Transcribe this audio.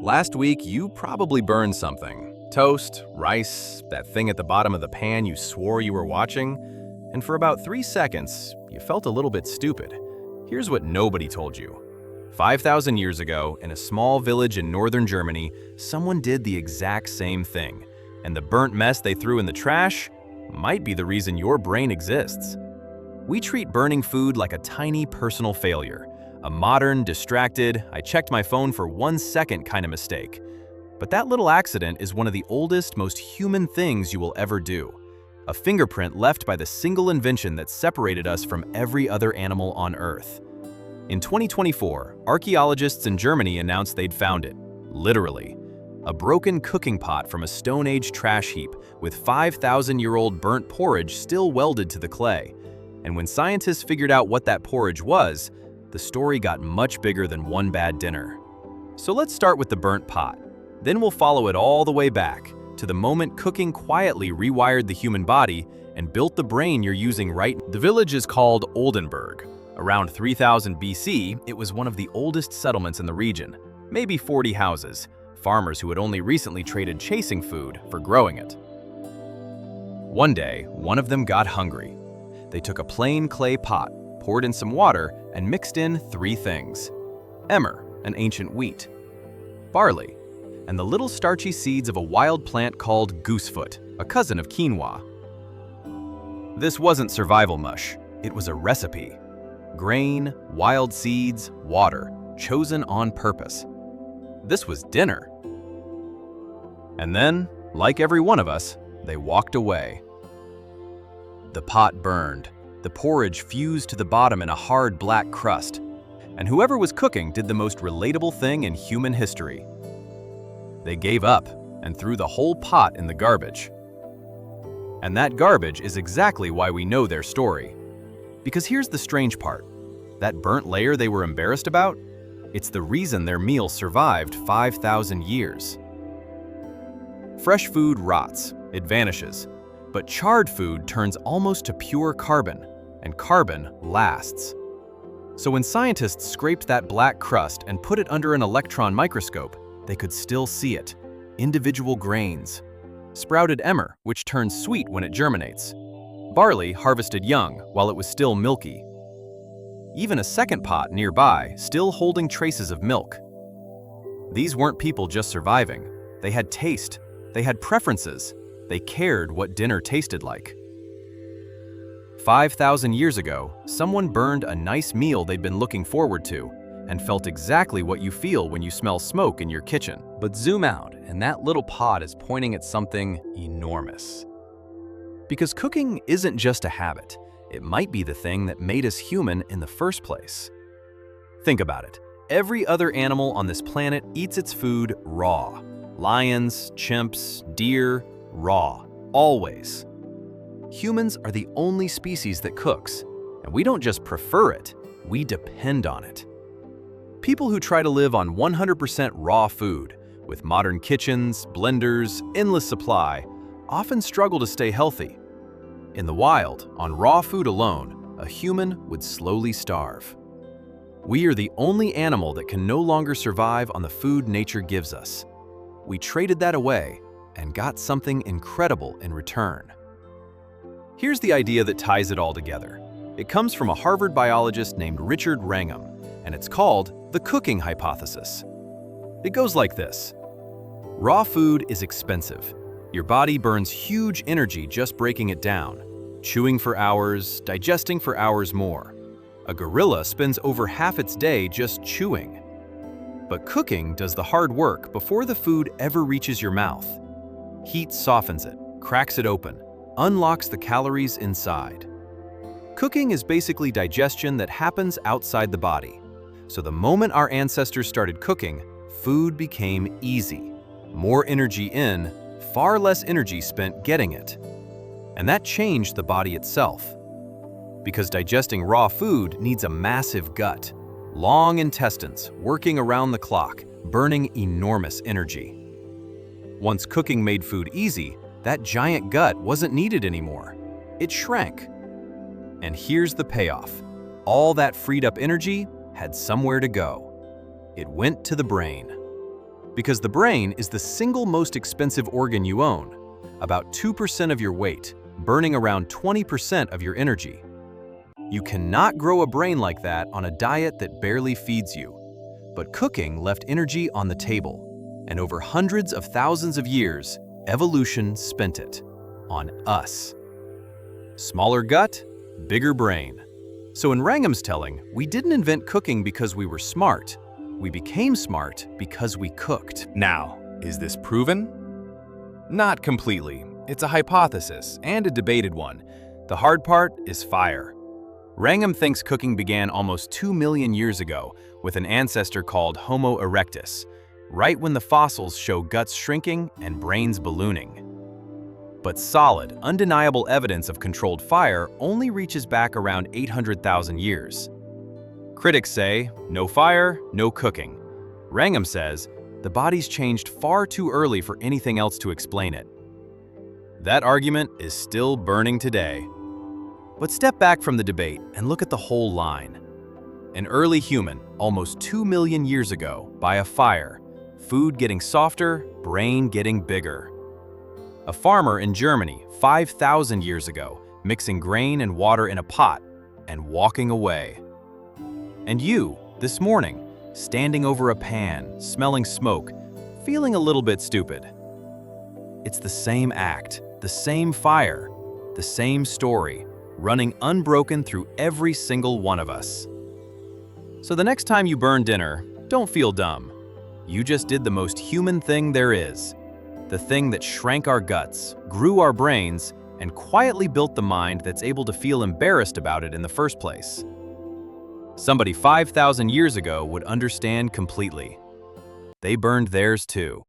Last week, you probably burned something. Toast, rice, that thing at the bottom of the pan you swore you were watching. And for about 3 seconds, you felt a little bit stupid. Here's what nobody told you. 5,000 years ago, in a small village in northern Germany, someone did the exact same thing. And the burnt mess they threw in the trash might be the reason your brain exists. We treat burning food like a tiny personal failure. A modern, distracted, I checked my phone for 1 second kind of mistake. But that little accident is one of the oldest, most human things you will ever do. A fingerprint left by the single invention that separated us from every other animal on Earth. In 2024, archaeologists in Germany announced they'd found it, literally. A broken cooking pot from a Stone Age trash heap with 5,000-year-old burnt porridge still welded to the clay. And when scientists figured out what that porridge was, the story got much bigger than one bad dinner. So let's start with the burnt pot. Then we'll follow it all the way back to the moment cooking quietly rewired the human body and built the brain you're using right now. The village is called Oldenburg. Around 3000 BC, it was one of the oldest settlements in the region, maybe 40 houses, farmers who had only recently traded chasing food for growing it. One day, one of them got hungry. They took a plain clay pot, poured in some water, and mixed in 3 things. Emmer, an ancient wheat, barley, and the little starchy seeds of a wild plant called goosefoot, a cousin of quinoa. This wasn't survival mush, it was a recipe. Grain, wild seeds, water, chosen on purpose. This was dinner. And then, like every one of us, they walked away. The pot burned. The porridge fused to the bottom in a hard black crust, and whoever was cooking did the most relatable thing in human history. They gave up and threw the whole pot in the garbage. And that garbage is exactly why we know their story. Because here's the strange part. That burnt layer they were embarrassed about, it's the reason their meal survived 5,000 years. Fresh food rots, it vanishes, but charred food turns almost to pure carbon, and carbon lasts. So when scientists scraped that black crust and put it under an electron microscope, they could still see it. Individual grains. Sprouted emmer, which turns sweet when it germinates. Barley harvested young while it was still milky. Even a second pot nearby, still holding traces of milk. These weren't people just surviving. They had taste. They had preferences. They cared what dinner tasted like. 5,000 years ago, someone burned a nice meal they'd been looking forward to and felt exactly what you feel when you smell smoke in your kitchen. But zoom out, and that little pot is pointing at something enormous. Because cooking isn't just a habit. It might be the thing that made us human in the first place. Think about it. Every other animal on this planet eats its food raw. Lions, chimps, deer, raw. Always. Humans are the only species that cooks, and we don't just prefer it, we depend on it. People who try to live on 100% raw food, with modern kitchens, blenders, endless supply, often struggle to stay healthy. In the wild, on raw food alone, a human would slowly starve. We are the only animal that can no longer survive on the food nature gives us. We traded that away and got something incredible in return. Here's the idea that ties it all together. It comes from a Harvard biologist named Richard Wrangham, and it's called the cooking hypothesis. It goes like this. Raw food is expensive. Your body burns huge energy just breaking it down, chewing for hours, digesting for hours more. A gorilla spends over half its day just chewing. But cooking does the hard work before the food ever reaches your mouth. Heat softens it, cracks it open, unlocks the calories inside. Cooking is basically digestion that happens outside the body. So the moment our ancestors started cooking, food became easy. More energy in, far less energy spent getting it. And that changed the body itself. Because digesting raw food needs a massive gut, long intestines working around the clock, burning enormous energy. Once cooking made food easy, that giant gut wasn't needed anymore. It shrank. And here's the payoff. All that freed up energy had somewhere to go. It went to the brain. Because the brain is the single most expensive organ you own, about 2% of your weight, burning around 20% of your energy. You cannot grow a brain like that on a diet that barely feeds you. But cooking left energy on the table, and over hundreds of thousands of years, evolution spent it on us. Smaller gut, bigger brain. So in Wrangham's telling, we didn't invent cooking because we were smart. We became smart because we cooked. Now, is this proven? Not completely. It's a hypothesis, and a debated one. The hard part is fire. Wrangham thinks cooking began almost 2 million years ago with an ancestor called Homo erectus, right when the fossils show guts shrinking and brains ballooning. But solid, undeniable evidence of controlled fire only reaches back around 800,000 years. Critics say, no fire, no cooking. Wrangham says, the body's changed far too early for anything else to explain it. That argument is still burning today. But step back from the debate and look at the whole line. An early human, almost 2 million years ago, by a fire, food getting softer, brain getting bigger. A farmer in Germany 5,000 years ago, mixing grain and water in a pot and walking away. And you, this morning, standing over a pan, smelling smoke, feeling a little bit stupid. It's the same act, the same fire, the same story, running unbroken through every single one of us. So the next time you burn dinner, don't feel dumb. You just did the most human thing there is. The thing that shrank our guts, grew our brains, and quietly built the mind that's able to feel embarrassed about it in the first place. Somebody 5,000 years ago would understand completely. They burned theirs too.